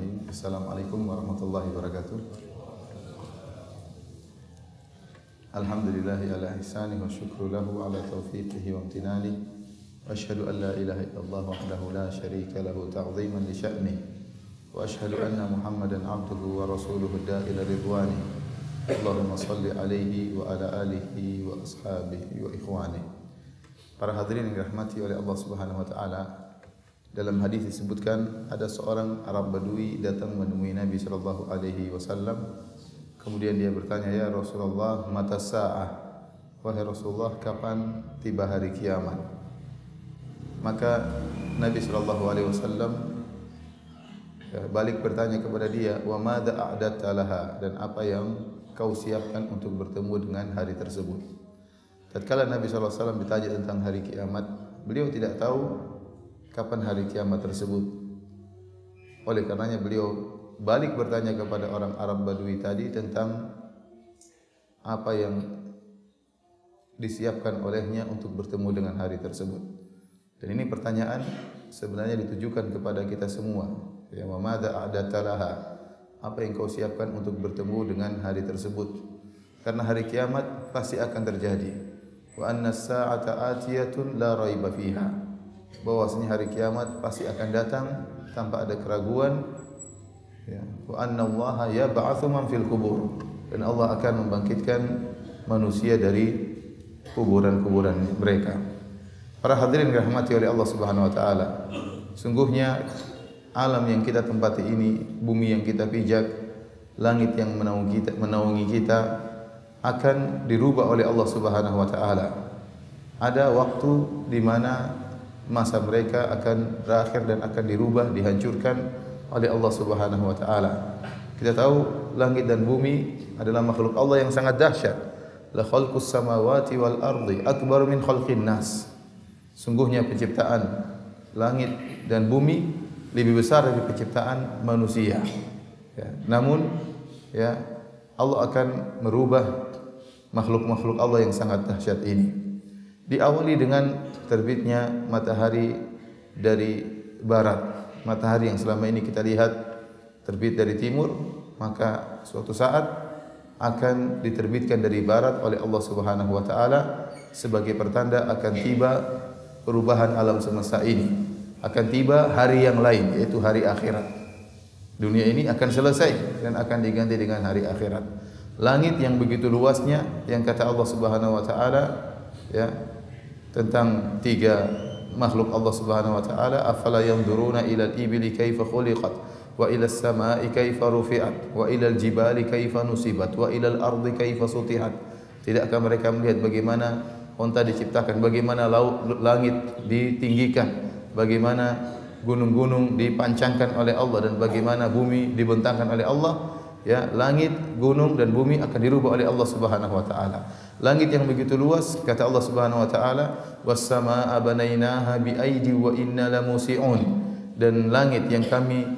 Bismillahirrahmanirrahim. Assalamualaikum warahmatullahi wabarakatuh. Alhamdulillahi ala ihsanihi wa syukru lahu ala taufiqihi wa amtinani. Wa ashhadu an la ilaha illallah wahdahu la syarika lahu ta'ziman li sya'nihi. Wa ashhadu anna Muhammadan abduhu wa rasuluhu da'ila ridwani. Allahumma salli alaihi wa ala alihi wa ashabihi wa ikhwani. Para hadirin yang dirahmati oleh Allah Subhanahu wa taala, dalam hadis disebutkan ada seorang Arab Badui datang menemui Nabi sallallahu alaihi wasallam. Kemudian dia bertanya, "Ya Rasulullah, mata sa'ah?" Wahai Rasulullah, kapan tiba hari kiamat? Maka Nabi sallallahu alaihi wasallam balik bertanya kepada dia, "Wa madza a'dadta laha?" Dan apa yang kau siapkan untuk bertemu dengan hari tersebut? Tatkala Nabi sallallahu alaihi wasallam ditanya tentang hari kiamat, beliau tidak tahu kapan hari kiamat tersebut. Oleh karenanya beliau balik bertanya kepada orang Arab Badui tadi tentang apa yang disiapkan olehnya untuk bertemu dengan hari tersebut. Dan ini pertanyaan sebenarnya ditujukan kepada kita semua. Ya, wa madza a'dadta laha? Apa yang kau siapkan untuk bertemu dengan hari tersebut? Karena hari kiamat pasti akan terjadi. Wa anna as-sa'ata atiyatun la raiba fiha. Bahwasanya hari kiamat pasti akan datang tanpa ada keraguan. Ya. Wa anna Allaha yab'atsu man fil qubur. Dan Allah akan membangkitkan manusia dari kuburan-kuburan mereka. Para hadirin dirahmati oleh Allah Subhanahu wa taala, sungguhnya alam yang kita tempati ini, bumi yang kita pijak, langit yang menaungi kita akan dirubah oleh Allah Subhanahu wa taala. Ada waktu di mana masa mereka akan berakhir dan akan dirubah, dihancurkan oleh Allah Subhanahu wa taala. Kita tahu langit dan bumi adalah makhluk Allah yang sangat dahsyat. La khalqus samawati wal ardi akbar min khalqin nas. Sungguhnya penciptaan langit dan bumi lebih besar dari penciptaan manusia. Ya, namun ya, Allah akan merubah makhluk-makhluk Allah yang sangat dahsyat ini. Diawali dengan terbitnya matahari dari barat. Matahari yang selama ini kita lihat terbit dari timur, maka suatu saat akan diterbitkan dari barat oleh Allah Subhanahu wa taala sebagai pertanda akan tiba perubahan alam semesta ini. Akan tiba hari yang lain, yaitu hari akhirat. Dunia ini akan selesai dan akan diganti dengan hari akhirat. Langit yang begitu luasnya, yang kata Allah Subhanahu wa taala ya tentang tiga makhluk Allah Subhanahu wa taala, afala yanzuruna ila al-ibili kaifa khuliqat wa ila as-sama'i kaifa rufi'at wa ila al-jibali kaifa nusibat wa ila al-ardi kaifa sutihat. Tidakkah mereka melihat bagaimana unta diciptakan, bagaimana langit ditinggikan, bagaimana gunung-gunung dipancangkan oleh Allah, dan bagaimana bumi dibentangkan oleh Allah? Ya, langit, gunung dan bumi akan dirubah oleh Allah Subhanahu wa taala. Langit yang begitu luas, kata Allah Subhanahu wa taala, was-samaa'a banainaha biaidi wa inna lamusi'un. Dan langit yang kami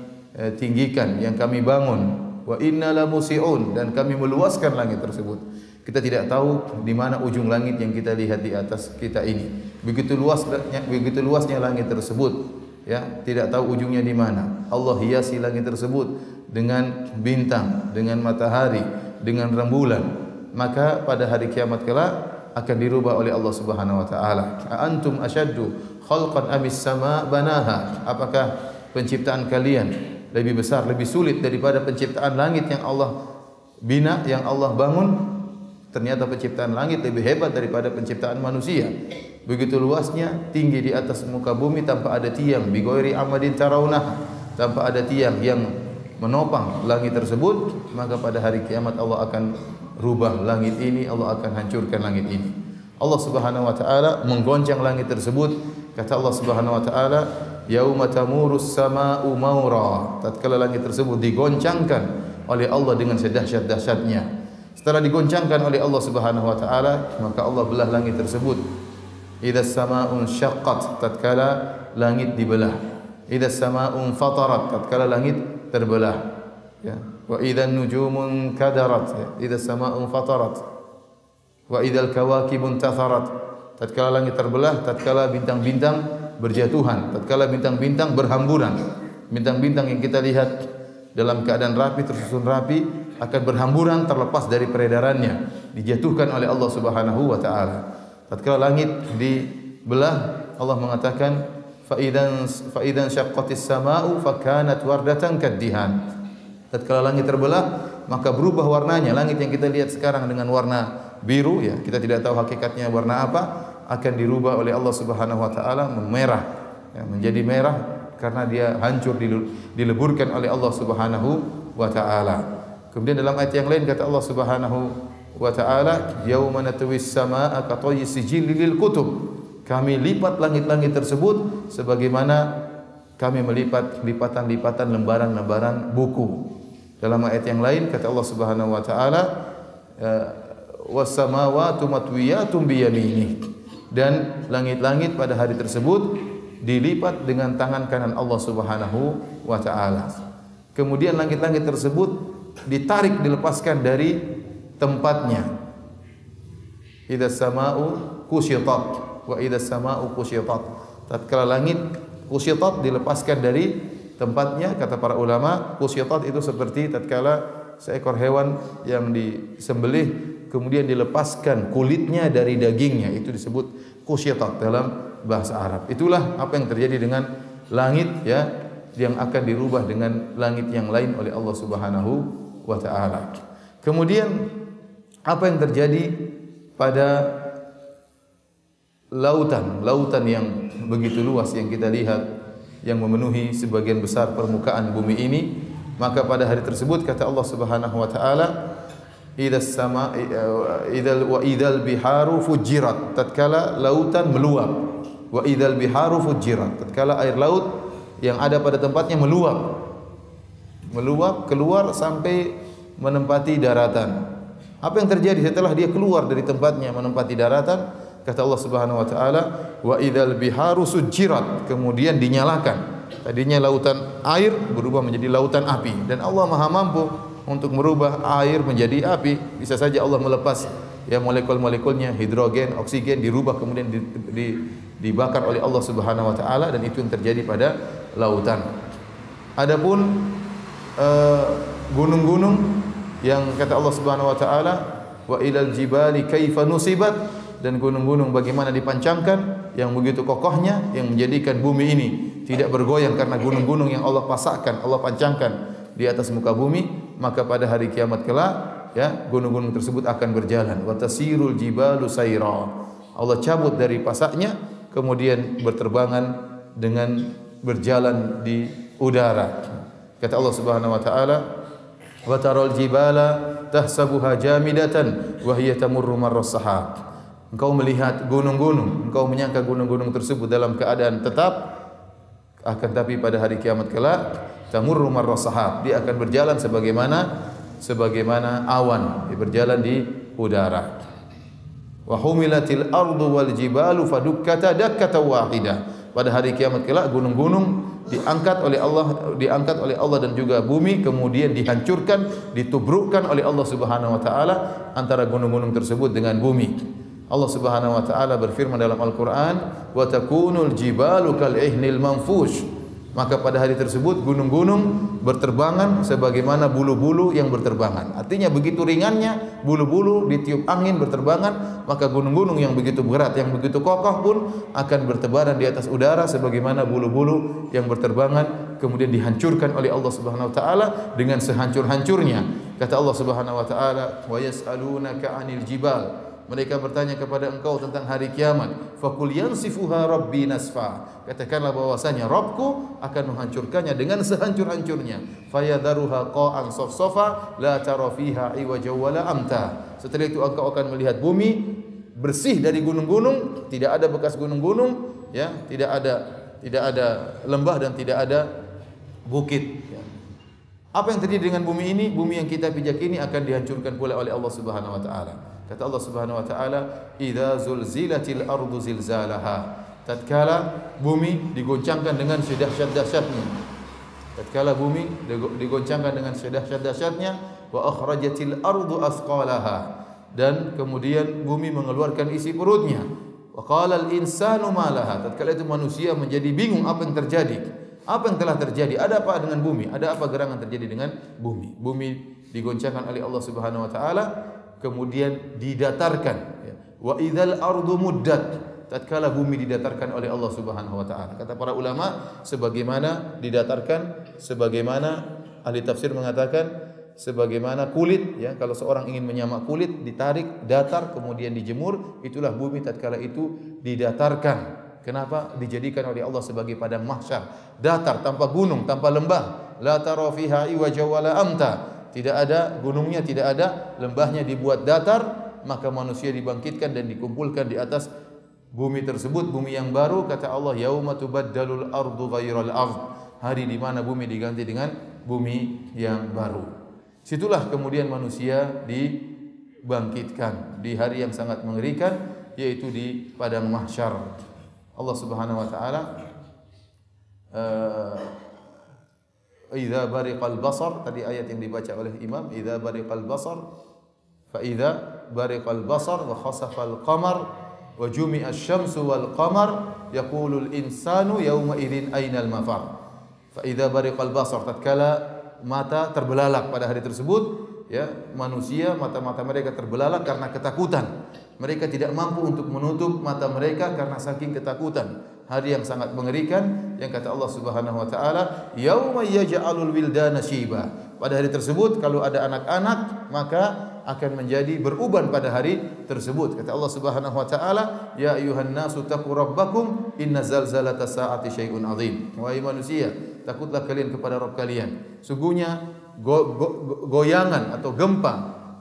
tinggikan, yang kami bangun, wa inna lamusi'un, dan kami meluaskan langit tersebut. Kita tidak tahu di mana ujung langit yang kita lihat di atas kita ini. Begitu luasnya langit tersebut, ya, tidak tahu ujungnya di mana. Allah hiasi langit tersebut dengan bintang, dengan matahari, dengan rembulan. Maka pada hari kiamat kelak akan dirubah oleh Allah Subhanahu wa taala. Antum asyaddu khalqan amis sama banaha? Apakah penciptaan kalian lebih besar, lebih sulit daripada penciptaan langit yang Allah bina, yang Allah bangun? Ternyata penciptaan langit lebih hebat daripada penciptaan manusia. Begitu luasnya, tinggi di atas muka bumi tanpa ada tiang, bi ghairi amadin tarawunah, tanpa ada tiang yang menopang langit tersebut. Maka pada hari kiamat Allah akan rubah langit ini, Allah akan hancurkan langit ini. Allah Subhanahu wa taala menggoncang langit tersebut. Kata Allah Subhanahu wa taala, yauma tamurus samaa'u maura. Tatkala langit tersebut digoncangkan oleh Allah dengan sedahsyat-dahsyatnya. Setelah digoncangkan oleh Allah Subhanahu wa taala, maka Allah belah langit tersebut. Idza samaa'un syaqqat, tatkala langit dibelah. Idza samaa'un fatarat, tatkala langit terbelah. Ya. Wa idzan nujumun kadarat, idza samaa'un fatarat. Wa idzal kawakibun tatharat, tatkala langit terbelah, tatkala bintang-bintang berjatuhan, tatkala bintang-bintang berhamburan. Bintang-bintang yang kita lihat dalam keadaan rapi, tersusun rapi, akan berhamburan terlepas dari peredarannya, dijatuhkan oleh Allah Subhanahu wa taala. Tatkala langit dibelah, Allah mengatakan fa idan syaqqatis samaa'u fakanat wardatan kaddihan. Tatkala langit terbelah, maka berubah warnanya. Langit yang kita lihat sekarang dengan warna biru, ya, kita tidak tahu hakikatnya warna apa, akan dirubah oleh Allah Subhanahu wa taala merah, ya, menjadi merah karena dia hancur dileburkan oleh Allah Subhanahu wa taala. Kemudian dalam ayat yang lain kata Allah Subhanahu wa taala, yauma natwis samaa'a ka tayyi sijil lil kutub. Kami lipat langit-langit tersebut sebagaimana kami melipat lipatan-lipatan lembaran-lembaran buku. Dalam ayat yang lain kata Allah Subhanahu wa taala, was samawati matwiyatun bi yaminih. Dan langit-langit pada hari tersebut dilipat dengan tangan kanan Allah Subhanahu wa taala. Kemudian langit-langit tersebut ditarik, dilepaskan dari tempatnya. Idza samaa'u kusyitat wa idza samaa'u kusyitat. Tatkala langit kusyitat, dilepaskan dari tempatnya, kata para ulama, kusyitat itu seperti tatkala seekor hewan yang disembelih kemudian dilepaskan kulitnya dari dagingnya, itu disebut kusyitat dalam bahasa Arab. Itulah apa yang terjadi dengan langit, ya, yang akan dirubah dengan langit yang lain oleh Allah Subhanahu wa taala. Kemudian apa yang terjadi pada lautan yang begitu luas yang kita lihat, yang memenuhi sebagian besar permukaan bumi ini, maka pada hari tersebut kata Allah Subhanahu wa taala, idzal biharu fujirat, tatkala lautan meluap, wa idzal biharu fujirat, tatkala air laut yang ada pada tempatnya meluap keluar sampai menempati daratan. Apa yang terjadi setelah dia keluar dari tempatnya menempati daratan? Kata Allah Subhanahu wa taala, wa idzal biharu sujirat, kemudian dinyalakan. Tadinya lautan air berubah menjadi lautan api, dan Allah Maha mampu untuk merubah air menjadi api. Bisa saja Allah melepas, ya, molekul-molekulnya, hidrogen, oksigen, dirubah kemudian dibakar oleh Allah Subhanahu wa taala, dan itu yang terjadi pada lautan. Adapun gunung-gunung yang kata Allah Subhanahu wa taala, wa ilal jibali kaifa nusibat, dan gunung-gunung bagaimana dipancangkan, yang begitu kokohnya, yang menjadikan bumi ini tidak bergoyang karena gunung-gunung yang Allah pasakkan, Allah pancangkan di atas muka bumi. Maka pada hari kiamat kelak, ya, gunung-gunung tersebut akan berjalan. Wa tasirul jibalu sayra. Allah cabut dari pasaknya, kemudian berterbangan dengan berjalan di udara. Kata Allah Subhanahu wa taala, wa taral jibala tahsabuha jamidatan wa hiya tamurru marras sahab. Engkau melihat gunung-gunung, engkau menyangka gunung-gunung tersebut dalam keadaan tetap, akan tapi pada hari kiamat kelak tamurru marras sahab, dia akan berjalan sebagaimana awan, dia berjalan di udara. Wa humilatil ardu wal jibalu fadukkata dakkatan wahidah. Pada hari kiamat kelak gunung-gunung diangkat oleh Allah dan juga bumi, kemudian dihancurkan, ditubrukkan oleh Allah Subhanahu wa taala antara gunung-gunung tersebut dengan bumi. Allah Subhanahu wa taala berfirman dalam Al-Qur'an, wa takunul jibalu kal ihnil manfush. Maka pada hari tersebut gunung-gunung berterbangan sebagaimana bulu-bulu yang berterbangan. Artinya begitu ringannya bulu-bulu ditiup angin berterbangan, maka gunung-gunung yang begitu berat, yang begitu kokoh pun akan bertebaran di atas udara sebagaimana bulu-bulu yang berterbangan, kemudian dihancurkan oleh Allah Subhanahu wa taala dengan sehancur-hancurnya. Kata Allah Subhanahu wa taala, wa yas'alunaka 'anil jibal. Mereka bertanya kepada engkau tentang hari kiamat. Faqul yansifuha rabbi nasfa. Katakanlah bahwasanya Rabbku akan menghancurkannya dengan sehancur-hancurnya. Fayadharuha qa'an safsafa la tara fiha iwaja wala amta. Setelah itu engkau akan melihat bumi bersih dari gunung-gunung, tidak ada bekas gunung-gunung, ya, tidak ada lembah dan tidak ada bukit, ya. Apa yang terjadi dengan bumi ini? Bumi yang kita pijak ini akan dihancurkan pula oleh Allah Subhanahu wa taala. Kata Allah Subhanahu wa taala, "Idza zulzilatil ardu zilzalaha." Tatkala bumi digoncangkan dengan sedahsyat-dahsyatnya. Tatkala bumi digoncangkan dengan sedahsyat-dahsyatnya, wa akhrajatil ardu athqalaha. Dan kemudian bumi mengeluarkan isi perutnya. Wa qala al insanu ma laha. Tatkala itu manusia menjadi bingung apa yang terjadi. Apa yang telah terjadi? Ada apa dengan bumi? Ada apa gerangan terjadi dengan bumi? Bumi digoncangkan oleh Allah Subhanahu wa taala, kemudian didatarkan. Wa idzal ardu muddat. Tatkala bumi didatarkan oleh Allah Subhanahu wa taala. Kata para ulama, sebagaimana didatarkan, sebagaimana ahli tafsir mengatakan sebagaimana kulit, ya, kalau seorang ingin menyamak kulit ditarik datar kemudian dijemur, itulah bumi tatkala itu didatarkan. Kenapa? Dijadikan oleh Allah sebagai padang mahsyar, datar, tanpa gunung, tanpa lembah. La tara fiha iwaja wala amta. Tidak ada gunungnya, tidak ada lembahnya, dibuat datar, maka manusia dibangkitkan dan dikumpulkan di atas bumi tersebut, bumi yang baru. Kata Allah, yauma tubaddalul ardu ghairal ard. Hari di mana bumi diganti dengan bumi yang baru. Situlah kemudian manusia dibangkitkan di hari yang sangat mengerikan, yaitu di padang mahsyar. Allah Subhanahu wa taala idza bariqal basar, tadi ayat yang dibaca oleh imam, idza bariqal basar fa idza bariqal basar wa khasafal qamar wa jumi'a asy-syamsu wal qamar yaqulul insanu yauma idzin ainal mafar. Fa idza bariqal basar, tatkala mata terbelalak pada hari tersebut, ya, manusia mata-mata mereka terbelalak karena ketakutan. Mereka tidak mampu untuk menutup mata mereka karena saking ketakutan. Hari yang sangat mengerikan, yang kata Allah Subhanahu wa taala, yauma yaj'alul wildana syiba. Pada hari tersebut kalau ada anak-anak maka akan menjadi beruban pada hari tersebut. Kata Allah Subhanahu wa taala, ya ayuhan nasu taqu rabbakum inna zalzalata saati syai'un azim. Wahai manusia, takutlah kalian kepada Rabb kalian. Sungguhnya goyangan atau gempa,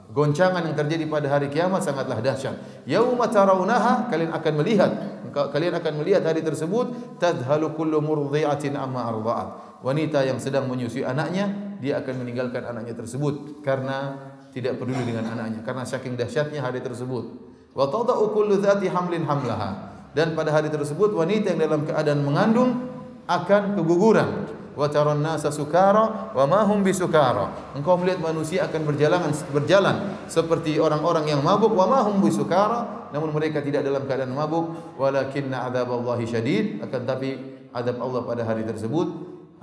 goncangan yang terjadi pada hari kiamat sangatlah dahsyat. Yauma tarawunaha, kalian akan melihat hari tersebut, tadhalu kullu murdhi'atin amma arda'at. Wanita yang sedang menyusui anaknya, dia akan meninggalkan anaknya tersebut karena tidak peduli dengan anaknya, karena saking dahsyatnya hari tersebut. Wa tada'u kullu dzati hamlin hamlaha. Dan pada hari tersebut wanita yang dalam keadaan mengandung akan keguguran. Wa taran nasa sukara wa ma hum bisukara. Engkau melihat manusia akan berjalan seperti orang-orang yang mabuk, wa ma hum bisukara, namun mereka tidak dalam keadaan mabuk. Walakinna adzaballahi syadid, akan tapi azab Allah pada hari tersebut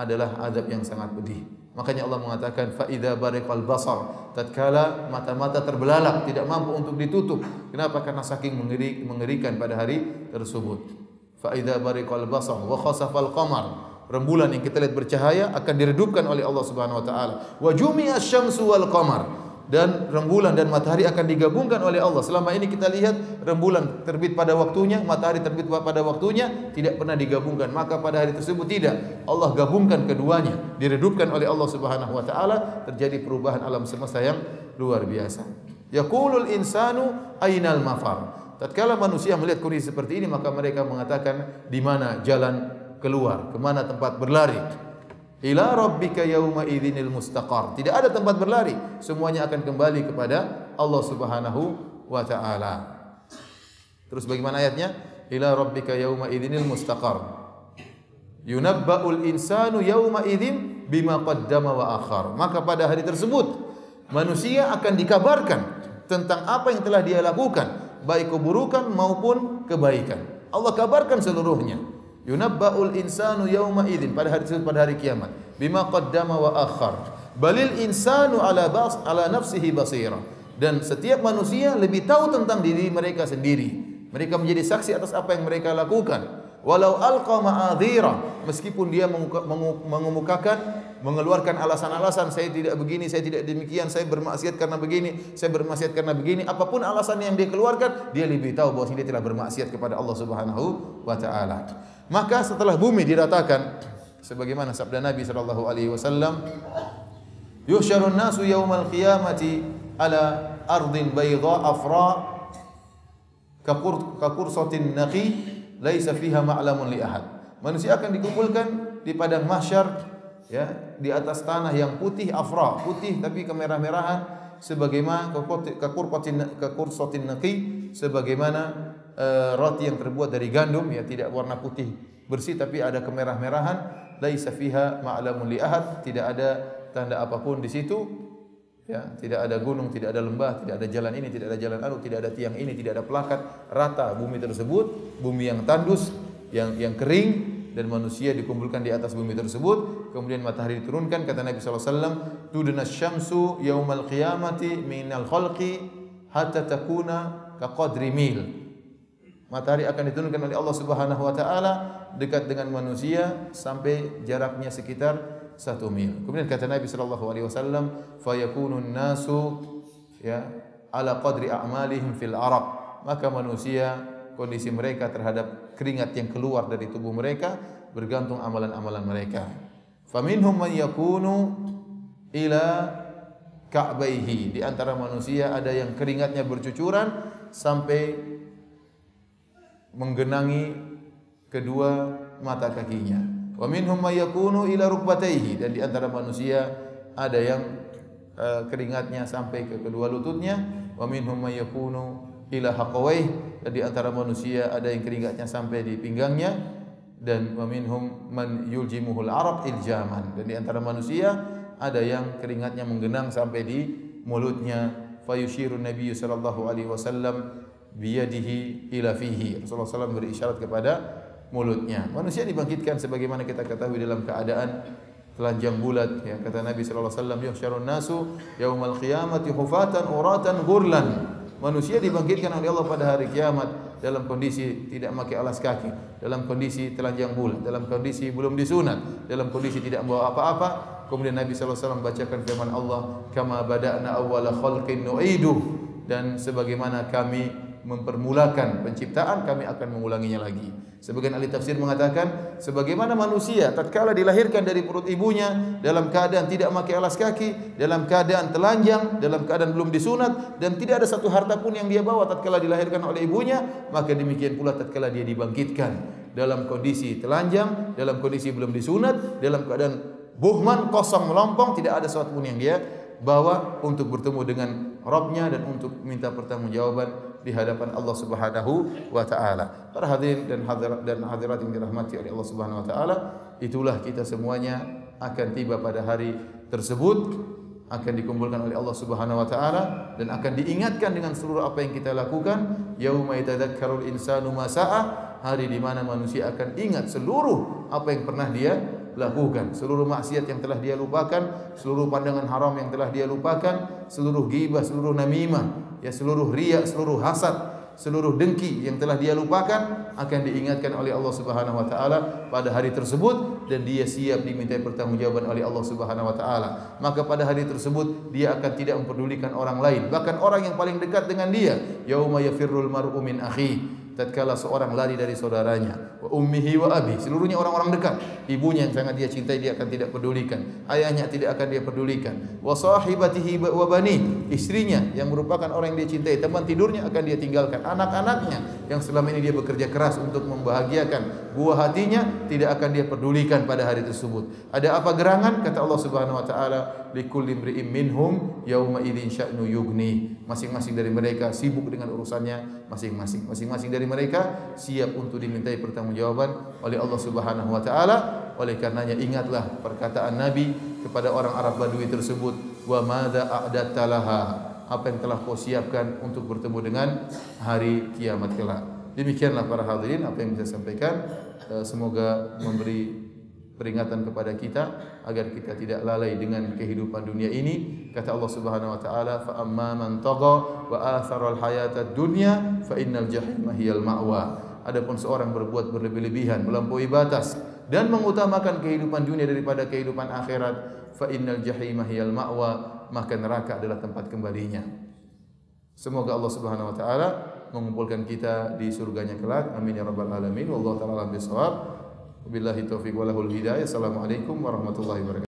adalah azab yang sangat pedih. Makanya Allah mengatakan fa idza bariqal basar, tatkala mata-mata terbelalak tidak mampu untuk ditutup. Kenapa? Karena saking mengerikan pada hari tersebut. Fa idza bariqal basar wa khasafal qamar, rembulan yang kita lihat bercahaya akan diredupkan oleh Allah Subhanahu wa taala. Wa jumi'a asy-syamsu wal qamar, dan rembulan dan matahari akan digabungkan oleh Allah. Selama ini kita lihat rembulan terbit pada waktunya, matahari terbit pada waktunya, tidak pernah digabungkan. Maka pada hari tersebut tidak, Allah gabungkan keduanya, diredupkan oleh Allah Subhanahu wa taala. Terjadi perubahan alam semesta yang luar biasa. Yaqulul insanu ainal mafar. Tatkala manusia melihat kondisi seperti ini, maka mereka mengatakan, di mana jalan keluar, kemana tempat berlari? Ila rabbika yauma idzinil mustaqar. Tidak ada tempat berlari, semuanya akan kembali kepada Allah Subhanahu wa taala. Terus bagaimana ayatnya? Ila rabbika yauma idzinil mustaqar. Yunabba'ul insanu yauma idzin bima qaddama wa akhar. Maka pada hari tersebut manusia akan dikabarkan tentang apa yang telah dia lakukan, baik keburukan maupun kebaikan. Allah kabarkan seluruhnya. Yunabba'ul insanu yauma idzin, pada hari tersebut, pada hari kiamat, bima qaddama wa akhar. Balil insanu ala nafsihi basira. Dan setiap manusia lebih tahu tentang diri mereka sendiri. Mereka menjadi saksi atas apa yang mereka lakukan. Walau alqa ma'adhira, meskipun dia mengemukakan, mengeluarkan alasan-alasan, saya tidak begini, saya tidak demikian, saya bermaksiat karena begini, saya bermaksiat karena begini, apapun alasan yang dia keluarkan, dia lebih tahu bahwa dia telah bermaksiat kepada Allah Subhanahu wa taala. Maka setelah bumi diratakan, sebagaimana sabda Nabi sallallahu alaihi wasallam, yuhsyarun nasu yaumal qiyamati ala ardin bayda afra kakursatin naqi laisa fiha ma'lamun li ahad. Manusia akan dikumpulkan di padang mahsyar, ya, di atas tanah yang putih, afra, putih tapi kemerah-merahan, sebagaimana kakursatin naqi, sebagaimana roti yang terbuat dari gandum, ya, tidak warna putih bersih tapi ada kemerah-merahan. Laisa fiha ma'lamun li ahad, tidak ada tanda apapun di situ, ya, tidak ada gunung, tidak ada lembah, tidak ada jalan ini, tidak ada jalan anu, tidak ada tiang ini, tidak ada pelakat, rata bumi tersebut, bumi yang tandus, yang kering, dan manusia dikumpulkan di atas bumi tersebut. Kemudian matahari diturunkan, kata Nabi sallallahu alaihi wasallam, tudna syamsu yaumal qiyamati minal khalqi hatta takuna kaqadri mil. Matahari akan diturunkan oleh Allah Subhanahu wa taala dekat dengan manusia sampai jaraknya sekitar 1 mil. Kemudian kata Nabi sallallahu alaihi wasallam, fayakunun nasu ya ala qadri a'malihim fil araq. Maka manusia kondisi mereka terhadap keringat yang keluar dari tubuh mereka bergantung amalan-amalan mereka. Faminhum man yakunu ila ka'baihi. Di antara manusia ada yang keringatnya bercucuran sampai menggenangi kedua mata kakinya. Wa minhum may yakunu ila rukbatayhi. Dan di antara manusia ada yang keringatnya sampai ke kedua lututnya. Wa minhum may yakunu ila haqawayhi. Dan di antara manusia ada yang keringatnya sampai di pinggangnya. Dan wa minhum man yuljimuhul araq iljaman. Dan di antara manusia ada yang keringatnya menggenang sampai di mulutnya. Fayushirun Nabi sallallahu alaihi wasallam biyadihi ila fihi. Rasulullah SAW berisyarat kepada mulutnya. Manusia dibangkitkan sebagaimana kita ketahui dalam keadaan telanjang bulat. Ya, kata Nabi sallallahu alaihi wasallam, yuhsyarun nasu yaumal qiyamati hufatan uratan ghurlan. Manusia dibangkitkan oleh Allah pada hari kiamat dalam kondisi tidak memakai alas kaki, dalam kondisi telanjang bulat, dalam kondisi belum disunat, dalam kondisi tidak membawa apa-apa. Kemudian Nabi sallallahu alaihi wasallam bacakan firman Allah, kama bada'na awwala khalqin nu'iduh. Dan sebagaimana kami mempermulakan penciptaan, kami akan mengulanginya lagi. Sebagian ahli tafsir mengatakan, sebagaimana manusia tatkala dilahirkan dari perut ibunya dalam keadaan tidak memakai alas kaki, dalam keadaan telanjang, dalam keadaan belum disunat, dan tidak ada satu harta pun yang dia bawa tatkala dilahirkan oleh ibunya, maka demikian pula tatkala dia dibangkitkan dalam kondisi telanjang, dalam kondisi belum disunat, dalam keadaan buhman, kosong melompong, tidak ada sesuatu pun yang dia bawa untuk bertemu dengan Rabbnya dan untuk minta pertanggungjawaban di hadapan Allah Subhanahu wa taala. Para hadirin dan hadirat yang dirahmati oleh Allah Subhanahu wa taala, itulah kita semuanya akan tiba pada hari tersebut, akan dikumpulkan oleh Allah Subhanahu wa taala dan akan diingatkan dengan seluruh apa yang kita lakukan. Yauma yatadzakkarul insanu ma sa'a, hari di mana manusia akan ingat seluruh apa yang pernah dia lakukan, seluruh maksiat yang telah dia lupakan, seluruh pandangan haram yang telah dia lupakan, seluruh ghibah, seluruh namimah, ya seluruh riya, seluruh hasad, seluruh dengki yang telah dia lupakan akan diingatkan oleh Allah Subhanahu wa taala pada hari tersebut dan dia siap dimintai pertanggungjawaban oleh Allah Subhanahu wa taala. Maka pada hari tersebut dia akan tidak mempedulikan orang lain, bahkan orang yang paling dekat dengan dia. Yauma yafirrul mar'u min akhihi, tatkala seorang lari dari saudaranya, wa ummihi wa abi, seluruhnya orang-orang dekat. Ibunya yang sangat dia cintai dia akan tidak pedulikan, ayahnya tidak akan dia pedulikan, wa sahibatihi wa bani, istrinya yang merupakan orang yang dia cintai, teman tidurnya akan dia tinggalkan, anak-anaknya yang selama ini dia bekerja keras untuk membahagiakan buah hatinya tidak akan dia pedulikan pada hari tersebut. Ada apa gerangan? Kata Allah Subhanahu wa taala, likulli imri'in minhum yauma idzin sya'nu yughni. Masing-masing dari mereka sibuk dengan urusannya masing-masing. Masing-masing dari mereka siap untuk dimintai pertanggungjawaban oleh Allah Subhanahu wa taala. Oleh karenanya ingatlah perkataan Nabi kepada orang Arab Badui tersebut, wa madza a'datta laha, apa yang telah kau siapkan untuk bertemu dengan hari kiamat kelak. Demikianlah para hadirin apa yang bisa sampaikan. Semoga memberi peringatan kepada kita agar kita tidak lalai dengan kehidupan dunia ini. Kata Allah Subhanahu wa taala, fa amma man tagha wa athara al-hayata ad-dunya fa innal jahima hiyal ma'wa. Adapun seorang berbuat berlebih-lebihan, melampaui batas dan mengutamakan kehidupan dunia daripada kehidupan akhirat, fa innal jahima hiyal ma'wa, maka neraka adalah tempat kembalinya. Semoga Allah Subhanahu wa taala mengumpulkan kita di surganya kelak. Amin ya rabbal alamin. Wallahu taala alam bisawab. Billahi taufiq wa lahul hidayah. Assalamualaikum warahmatullahi wabarakatuh.